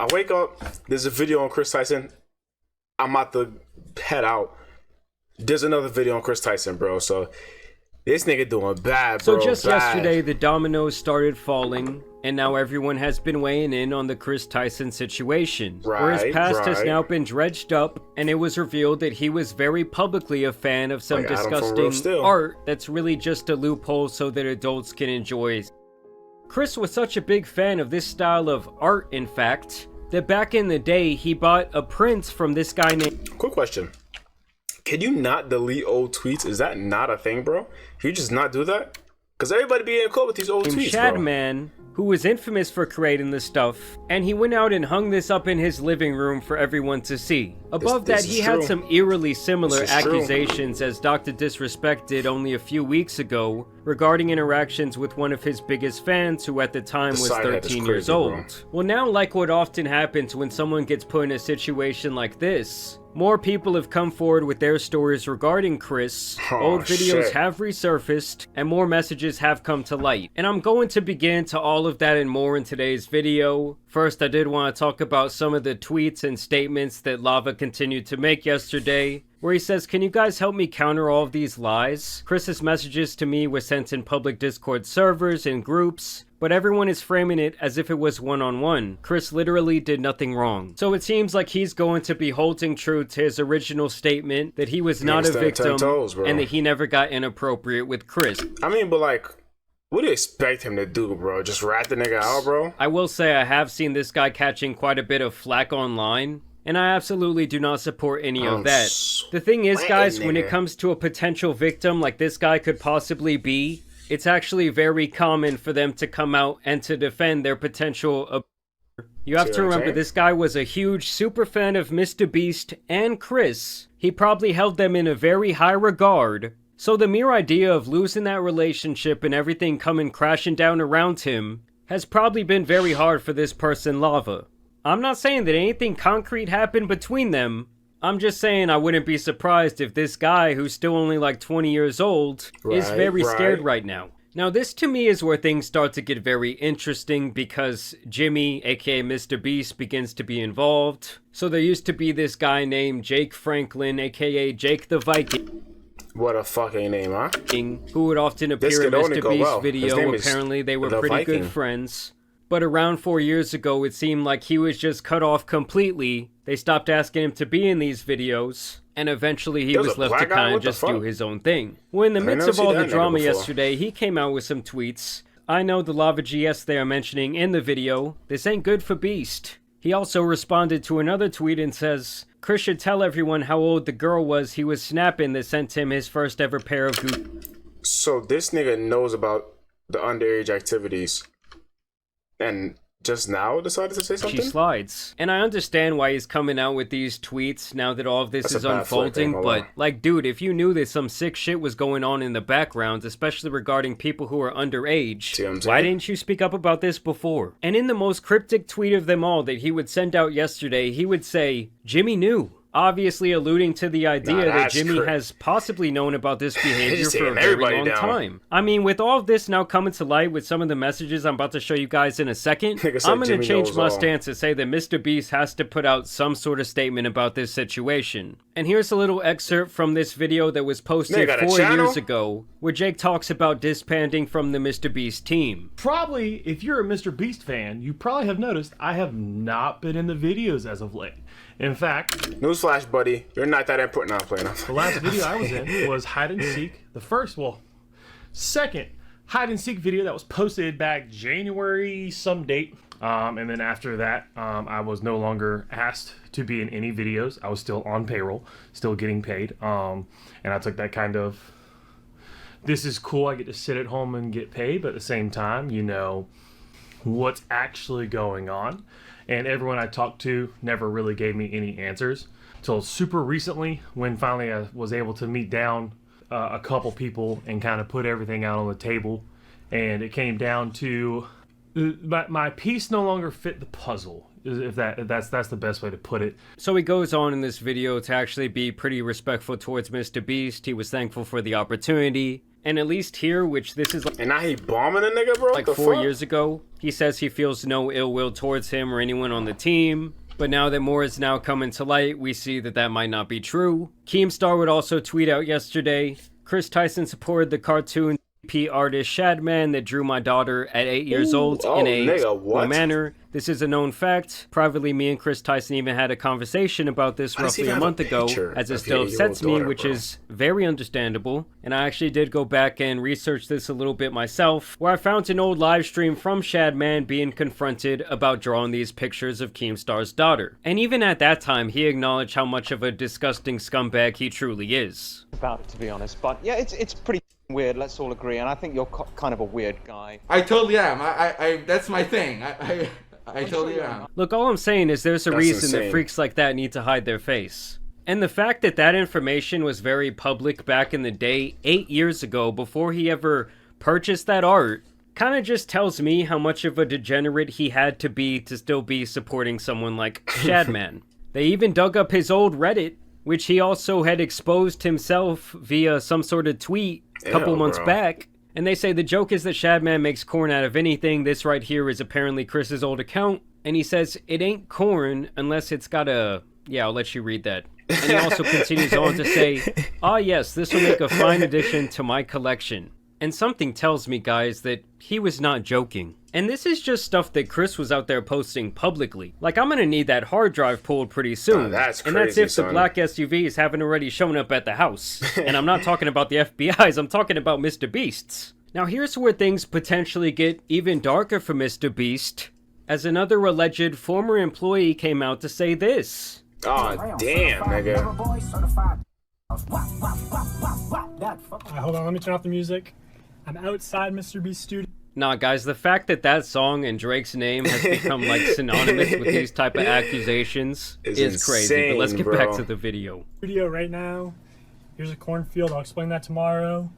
I wake up, there's a video on Chris Tyson. I'm about to head out. There's another video on Chris Tyson, bro. So this nigga doing bad, bro. So just bad. yesterday, the dominoes started falling, and now everyone has been weighing in on the Chris Tyson situation. Where his past has now been dredged up, and it was revealed that he was very publicly a fan of some disgusting art that's really just a loophole so that adults can enjoy. Chris was such a big fan of this style of art, in fact, that back in the day, he bought a print from this guy named... Quick question. Can you not delete old tweets? Is that not a thing, bro? Can you just not do that? Because everybody be in cool with these old tweets, Shadman, who was infamous for creating this stuff, and he went out and hung this up in his living room for everyone to see. Above that, he had some eerily similar accusations as Dr. Disrespect did only a few weeks ago regarding interactions with one of his biggest fans who at the time was 13 years old. Well, now, like what often happens when someone gets put in a situation like this, more people have come forward with their stories regarding Chris, old videos have resurfaced, and more messages have come to light. And I'm going to begin to all of that and more in today's video. First, I did want to talk about some of the tweets and statements that Lava continued to make yesterday, where he says, "Can you guys help me counter all of these lies? Chris's messages to me were sent in public Discord servers and groups, but everyone is framing it as if it was one-on-one. Chris literally did nothing wrong." So it seems like he's going to be holding true to his original statement that he was not a victim and that he never got inappropriate with Chris. I mean, but like, what do you expect him to do, bro? Just rat the nigga out, bro? I will say I have seen this guy catching quite a bit of flack online, and I absolutely do not support any of that. The thing is, guys, when it comes to a potential victim like this guy could possibly be, it's actually very common for them to come out and to defend their potential. You have to remember, this guy was a huge super fan of Mr. Beast and Chris. He probably held them in a very high regard. So the mere idea of losing that relationship and everything coming crashing down around him has probably been very hard for this person, Lava. I'm not saying that anything concrete happened between them. I'm just saying I wouldn't be surprised if this guy, who's still only like 20 years old, is very scared right now. Now this to me is where things start to get very interesting because Jimmy, aka Mr. Beast, begins to be involved. So there used to be this guy named Jake Franklin, aka Jake the Viking. What a fucking name, huh? Who would often appear in Mr. Beast's video. Apparently they were pretty good friends. But around 4 years ago, it seemed like he was just cut off completely. They stopped asking him to be in these videos, and eventually he was left to kind of just do his own thing. Well, in the midst of all the drama yesterday, he came out with some tweets. I know the Lava GS they are mentioning in the video. This ain't good for Beast. He also responded to another tweet and says, Chris should tell everyone how old the girl was he was snapping that sent him his first ever pair of Gucci. So this nigga knows about the underage activities and just now decided to say something? She slides. And I understand why he's coming out with these tweets now that all of this is unfolding, but like, dude, if you knew that some sick shit was going on in the background, especially regarding people who are underage, why didn't you speak up about this before? And in the most cryptic tweet of them all that he would send out yesterday, he would say, Jimmy knew. Obviously alluding to the idea that Jimmy has possibly known about this behavior for a very long time. I mean, with all of this now coming to light with some of the messages I'm about to show you guys in a second, I'm going to change my stance to say that Mr. Beast has to put out some sort of statement about this situation. And here's a little excerpt from this video that was posted 4 years ago, where Jake talks about disbanding from the Mr. Beast team. Probably, if you're a Mr. Beast fan, you probably have noticed I have not been in the videos as of late. In fact, newsflash, buddy, you're not that important. I'm playing. The last video I was in was hide and seek. Second hide and seek video that was posted back January some date. And then after that, I was no longer asked to be in any videos. I was still on payroll, still getting paid. And I took that kind of, this is cool, I get to sit at home and get paid, but at the same time, you know what's actually going on. And everyone I talked to never really gave me any answers till super recently, when finally I was able to meet down a couple people and kind of put everything out on the table. And it came down to my piece no longer fit the puzzle, if that's the best way to put it. So he goes on in this video to actually be pretty respectful towards Mr. Beast. He was thankful for the opportunity. And at least here, which this is and now he bombing a nigga, bro? like 4 years ago, he says he feels no ill will towards him or anyone on the team. But now that more is now coming to light, we see that that might not be true. Keemstar would also tweet out yesterday, Chris Tyson supported the cartoon artist Shadman that drew my daughter at 8 years old in a manner. This is a known fact. Privately, me and Chris Tyson even had a conversation about this roughly a month ago, as it still upsets me, which is very understandable. And I actually did go back and research this a little bit myself, where I found an old live stream from Shadman being confronted about drawing these pictures of Keemstar's daughter. And even at that time, he acknowledged how much of a disgusting scumbag he truly is. About it, to be honest, but yeah, it's pretty weird, let's all agree, and I think you're kind of a weird guy. I totally am. I that's my thing. I totally am. Look, all I'm saying is there's a reason that freaks like that need to hide their face. And the fact that that information was very public back in the day, 8 years ago, before he ever purchased that art, kind of just tells me how much of a degenerate he had to be to still be supporting someone like Shadman. They even dug up his old Reddit, which he also had exposed himself via some sort of tweet a couple months back. And they say the joke is that Shadman makes corn out of anything. This right here is apparently Chris's old account. And he says, it ain't corn unless it's got a... Yeah, I'll let you read that. And he also continues on to say, ah yes, this will make a fine addition to my collection. And something tells me, guys, that he was not joking. And this is just stuff that Chris was out there posting publicly. Like, I'm gonna need that hard drive pulled pretty soon. Oh, that's crazy, and that's if son. the black SUVs haven't already shown up at the house. And I'm not talking about the FBI's, I'm talking about Mr. Beast's. Now here's where things potentially get even darker for Mr. Beast, as another alleged former employee came out to say this. Oh, damn, nigga. Hold on, let me turn off the music. I'm outside Mr. Beast's studio. Nah, guys, the fact that that song and Drake's name has become, like, synonymous with these type of accusations is crazy. But let's get back to the video. Studio right now. Here's a cornfield. I'll explain that tomorrow.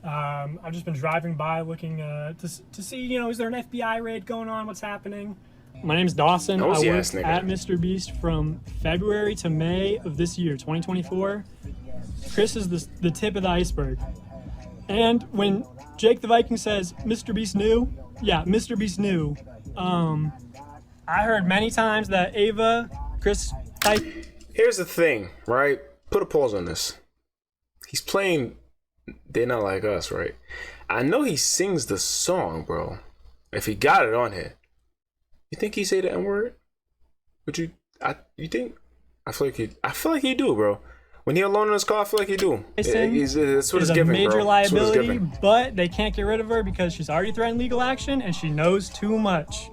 I've just been driving by looking to see, you know, is there an FBI raid going on? What's happening? My name's Dawson. I work at Mr. Beast from February to May of this year, 2024. Chris is the tip of the iceberg. And when Jake the Viking says, Mr. Beast knew, yeah, Mr. Beast knew. I heard many times that Ava, Chris... Here's the thing, right? Put a pause on this. He's playing They're Not Like Us, right? I know he sings the song, bro. If he got it on here. You think he say the N-word? Would you... you think? I feel like he do, bro. When he alone in his car, I feel like he do. That's what it's giving, bro. Major liability, but they can't get rid of her because she's already threatened legal action and she knows too much.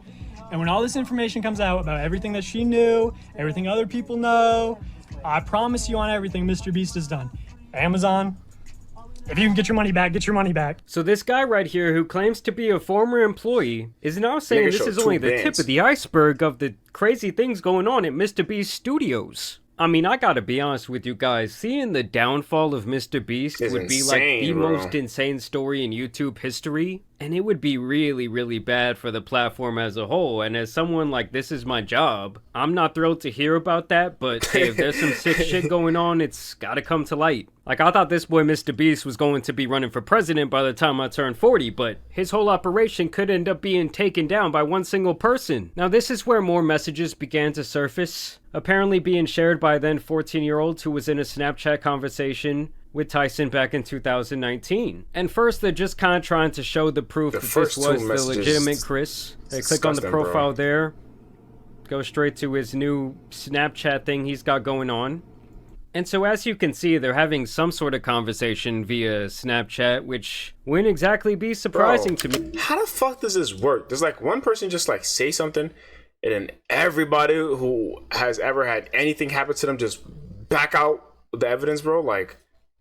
And when all this information comes out about everything that she knew, everything other people know, I promise you on everything Mr. Beast has done. Amazon, if you can get your money back, get your money back. So this guy right here who claims to be a former employee is now saying this is only the tip of the iceberg of the crazy things going on at Mr. Beast Studios. I mean, I gotta be honest with you guys, seeing the downfall of Mr. Beast would be like the most insane story in YouTube history, and it would be really, really bad for the platform as a whole. And as someone like, this is my job, I'm not thrilled to hear about that, but hey, if there's some sick shit going on, it's gotta come to light. Like, I thought this boy Mr. Beast was going to be running for president by the time I turned 40, but his whole operation could end up being taken down by one single person. Now, this is where more messages began to surface, apparently being shared by a then 14-year-old who was in a Snapchat conversation with Tyson back in 2019. And first, they're just kind of trying to show the proof that this was the legitimate Chris. They click on the profile there, go straight to his new Snapchat thing he's got going on. And so as you can see, they're having some sort of conversation via Snapchat, which wouldn't exactly be surprising to me. How the fuck does this work? Does like one person just like say something and then everybody who has ever had anything happen to them just back out the evidence, bro? Like,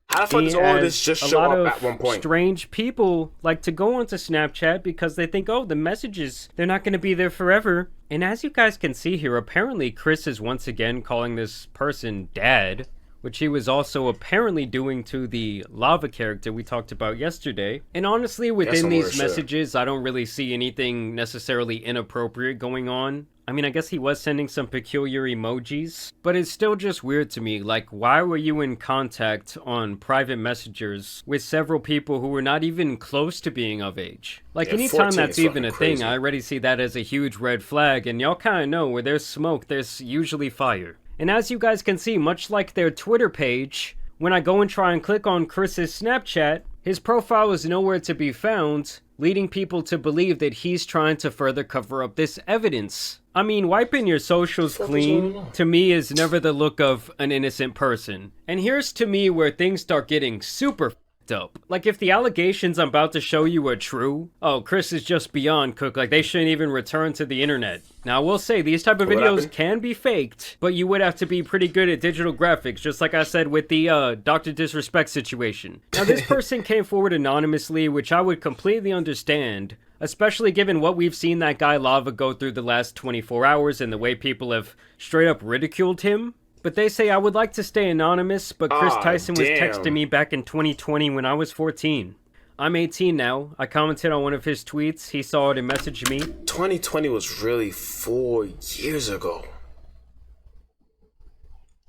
how the fuck does all of this just show up at one point? Strange people like to go onto Snapchat because they think, oh, the messages, they're not going to be there forever. And as you guys can see here, apparently Chris is once again calling this person dad, which he was also apparently doing to the Lava character we talked about yesterday. And honestly, within these messages, I don't really see anything necessarily inappropriate going on. I mean, I guess he was sending some peculiar emojis, but it's still just weird to me. Like, why were you in contact on private messengers with several people who were not even close to being of age? Like, Yeah, anytime 14 that's is even a fucking thing, crazy. I already see that as a huge red flag, and y'all kind of know where there's smoke, there's usually fire. And as you guys can see, much like their Twitter page, when I go and try and click on Chris's Snapchat, his profile is nowhere to be found, leading people to believe that he's trying to further cover up this evidence. I mean, wiping your socials clean, to me, is never the look of an innocent person. And here's to me where things start getting super f***ed up. Like, if the allegations I'm about to show you are true, oh, Chris is just beyond cook, like they shouldn't even return to the internet. Now, I will say, these type of videos can be faked, but you would have to be pretty good at digital graphics, just like I said with the Dr. Disrespect situation. Now, this person came forward anonymously, which I would completely understand, especially given what we've seen that guy Lava go through the last 24 hours and the way people have straight up ridiculed him. But they say I would like to stay anonymous, but Chris Tyson was texting me back in 2020 when I was 14. I'm 18 now. I commented on one of his tweets. He saw it and messaged me. 2020 was really 4 years ago.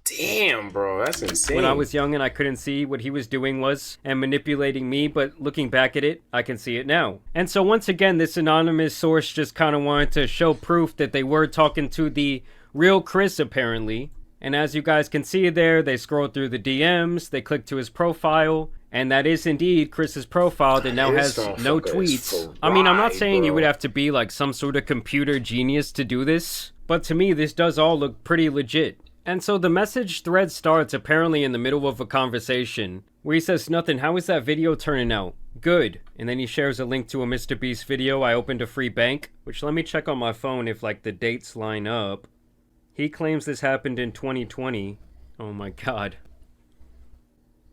Damn, bro, that's insane. When I was young and I couldn't see what he was doing was and manipulating me, but looking back at it, I can see it now. And so once again, this anonymous source just kind of wanted to show proof that they were talking to the real Chris, apparently. And as you guys can see there, they scroll through the DMs, they click to his profile, and that is indeed Chris's profile that now has no tweets. I mean, I'm not saying you would have to be like some sort of computer genius to do this, but to me, this does all look pretty legit. And so the message thread starts apparently in the middle of a conversation where he says, "Nothing, how is that video turning out? Good." And then he shares a link to a Mr. Beast video, "I opened a free bank," which let me check on my phone if like the dates line up. He claims this happened in 2020. Oh my god.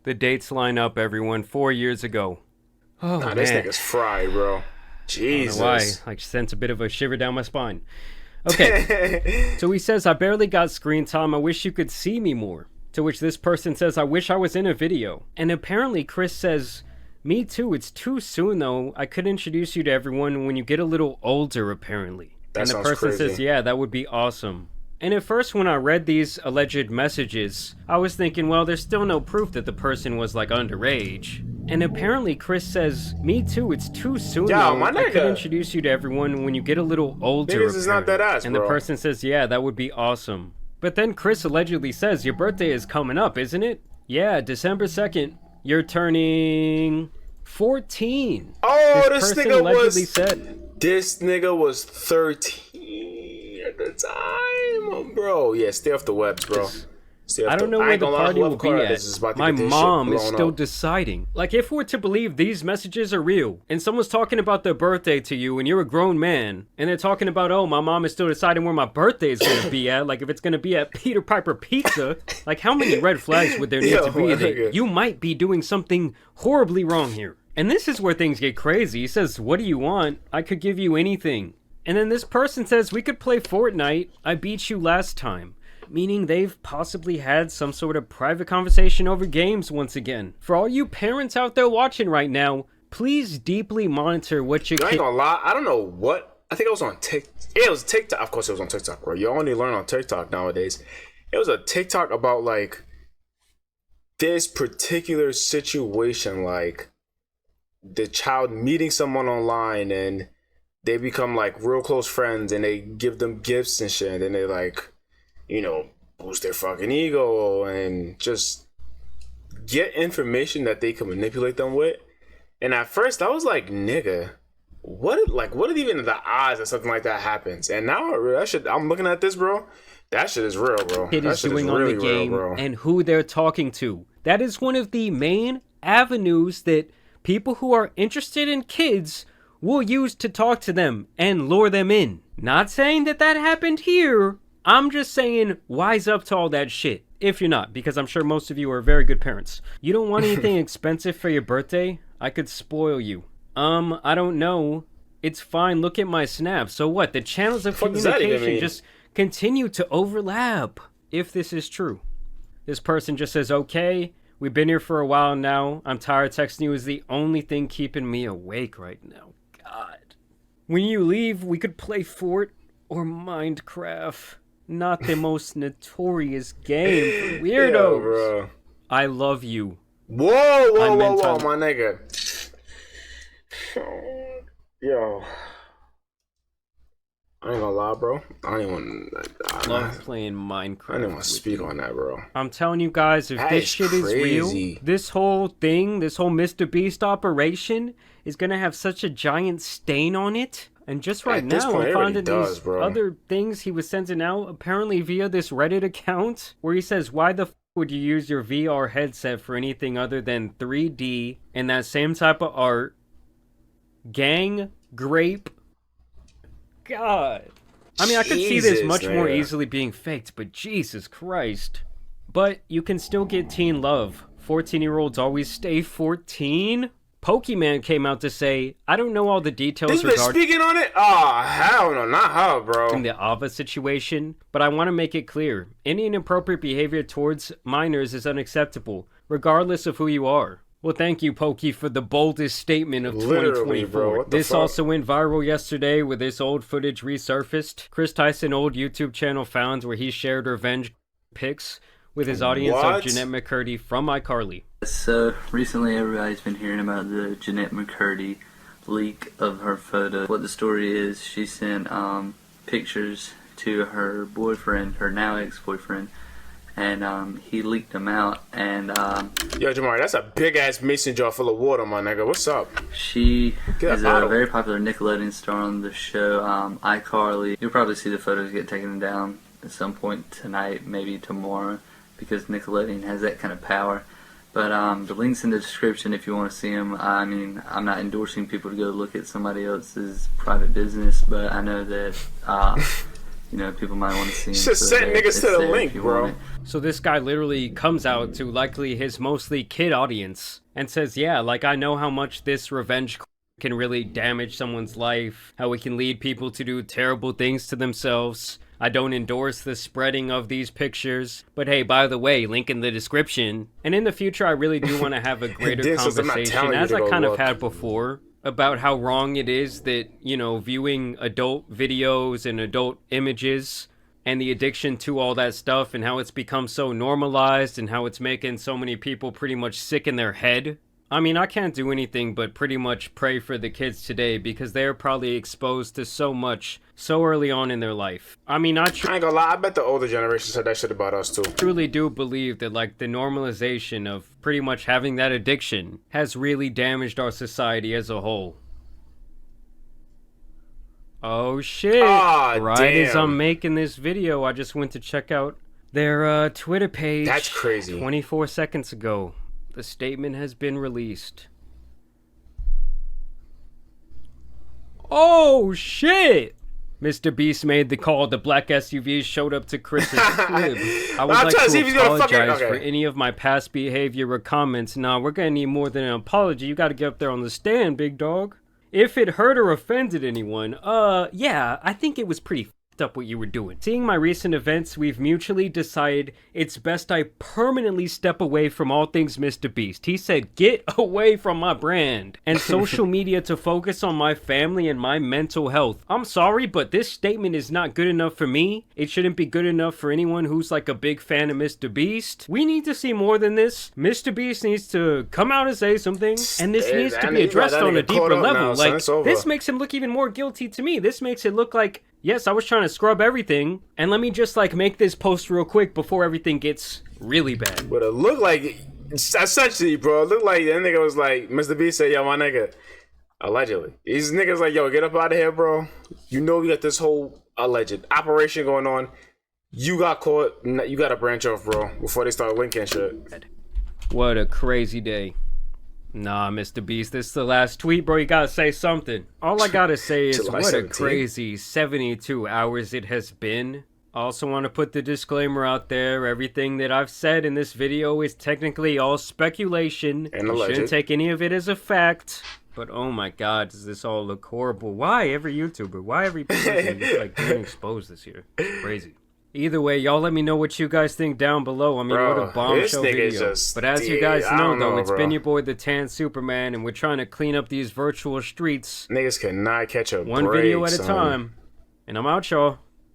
The dates line up, everyone. 4 years ago. Oh, man. This nigga's fried, bro. Jesus. I don't know why. I sent a bit of a shiver down my spine. Okay. So he says, "I barely got screen time. I wish you could see me more." To which this person says, "I wish I was in a video." And apparently Chris says, "Me too. It's too soon, though. I could introduce you to everyone when you get a little older, apparently." And the person says, "Yeah, that would be awesome." And at first, when I read these alleged messages, I was thinking, well, there's still no proof that the person was, like, underage. And apparently Chris says, "Me too, it's too soon, though. I could introduce you to everyone when you get a little older." This is not that ass, and the person says, "Yeah, that would be awesome." But then Chris allegedly says, "Your birthday is coming up, isn't it?" "Yeah, December 2nd. You're turning 14. Oh, this nigga allegedly said. This nigga was 13 at the time, bro. Yeah, stay off the webs, bro. I don't know where the party will be at. My mom is still deciding. Like, if we're to believe these messages are real, and someone's talking about their birthday to you, and you're a grown man, and they're talking about, oh, my mom is still deciding where my birthday is going to be at, like, if it's going to be at Peter Piper Pizza, like, how many red flags would there need to be that you might be doing something horribly wrong here? And this is where things get crazy. He says, "What do you want? I could give you anything." And then this person says, "We could play Fortnite. I beat you last time." Meaning they've possibly had some sort of private conversation over games once again. For all you parents out there watching right now, please deeply monitor what your kid... I ain't gonna lie, I don't know what... I think it was on TikTok. Yeah, it was TikTok. Of course it was on TikTok, bro. You only learn on TikTok nowadays. It was a TikTok about, like, this particular situation, like, the child meeting someone online and they become, like, real close friends and they give them gifts and shit and they, like... you know, boost their fucking ego and just get information that they can manipulate them with. And at first I was like, nigga, what are even the odds that something like that happens? And now I'm looking at this, bro. That shit is real, bro. Kid is doing on the game and who they're talking to. That is one of the main avenues that people who are interested in kids will use to talk to them and lure them in. Not saying that happened here. I'm just saying, wise up to all that shit. If you're not, because I'm sure most of you are very good parents. You don't want anything expensive for your birthday? I could spoil you. I don't know. It's fine, look at my snap. So what? The channels of communication just continue to overlap. If this is true. This person just says, "Okay, we've been here for a while now. I'm tired. Texting you is the only thing keeping me awake right now." God. When you leave, we could play Fort. or Minecraft. Not the most notorious game for weirdos. Yo, bro. I love you. Whoa, my nigga. Yo. I ain't gonna lie, bro. I don't even love playing Minecraft. I didn't want to speak on that, bro. I'm telling you guys, if this shit is real, this whole thing, this whole Mr. Beast operation is gonna have such a giant stain on it. And just right now, I'm finding these other things he was sending out, apparently via this Reddit account, where he says, why the f would you use your VR headset for anything other than 3D and that same type of art? Gang, grape. God. I mean, I could see this much more easily being faked, but Jesus Christ. But you can still get teen love. 14-year-olds always stay 14? Pokemon came out to say, I don't know all the details regarding speaking on it? Oh, hell no, not her, bro. The Ava situation, but I want to make it clear. Any inappropriate behavior towards minors is unacceptable, regardless of who you are. Well, thank you, Pokey, for the boldest statement of 2024. Bro, this also went viral yesterday with this old footage resurfaced. Chris Tyson old YouTube channel found where he shared revenge pics with his audience of Jeanette McCurdy from iCarly. So, recently everybody's been hearing about the Jeanette McCurdy leak of her photo. What the story is, she sent pictures to her boyfriend, her now ex-boyfriend, and he leaked them out, and yo, Jamari, that's a big-ass mason jar full of water, my nigga. What's up? She is a very popular Nickelodeon star on the show, iCarly. You'll probably see the photos get taken down at some point tonight, maybe tomorrow, because Nickelodeon has that kind of power. But the link's in the description if you want to see them. I mean, I'm not endorsing people to go look at somebody else's private business, but I know that, you know, people might want to see them. Just send niggas to the link, bro. So this guy literally comes out to likely his mostly kid audience and says, yeah, like, I know how much this revenge can really damage someone's life, how it can lead people to do terrible things to themselves. I don't endorse the spreading of these pictures, but hey, by the way, link in the description. And in the future, I really do want to have a greater conversation, as I kind of had before, about how wrong it is that, you know, viewing adult videos and adult images and the addiction to all that stuff and how it's become so normalized and how it's making so many people pretty much sick in their head. I mean, I can't do anything but pretty much pray for the kids today because they're probably exposed to so much so early on in their life. I mean, I ain't gonna lie, I bet the older generation said that shit about us too. Truly do believe that, like, the normalization of pretty much having that addiction has really damaged our society as a whole. Oh shit. As I'm making this video, I just went to check out their Twitter page. That's crazy. 24 seconds ago. The statement has been released. Oh shit! Mr. Beast made the call. The black SUV showed up to Chris's crib. I would like to apologize for any of my past behavior or comments. Nah, we're gonna need more than an apology. You gotta get up there on the stand, big dog. If it hurt or offended anyone, yeah, I think it was pretty up what you were doing. Seeing my recent events, we've mutually decided it's best I permanently step away from all things Mr. Beast. He said, get away from my brand and social media to focus on my family and my mental health. I'm sorry, but this statement is not good enough for me. It shouldn't be good enough for anyone who's like a big fan of Mr. Beast. We need to see more than this. Mr. Beast needs to come out and say something, and this needs to be addressed on a deeper level. Like, this makes him look even more guilty to me. This makes it look like, yes, I was trying to scrub everything, and let me just, like, make this post real quick before everything gets really bad. But it looked like, essentially, bro, it looked like that nigga was like, Mr. B said, yo, my nigga, allegedly. These niggas like, yo, get up out of here, bro. You know we got this whole alleged operation going on. You got caught, you gotta branch off, bro, before they start linking shit. What a crazy day. Nah, Mr. Beast, this is the last tweet, bro. You gotta say something. All I gotta say is what a crazy 72 hours it has been. I also want to put the disclaimer out there. Everything that I've said in this video is technically all speculation. And you shouldn't take any of it as a fact. But oh my god, does this all look horrible? Why every YouTuber? Why every person is like being exposed this year? Crazy. Either way, y'all let me know what you guys think down below. I mean, bro, what a bombshell video. But as you guys know, though, it's been your boy, the Tan Superman, and we're trying to clean up these virtual streets. Niggas cannot catch a one video at a time. And I'm out, y'all.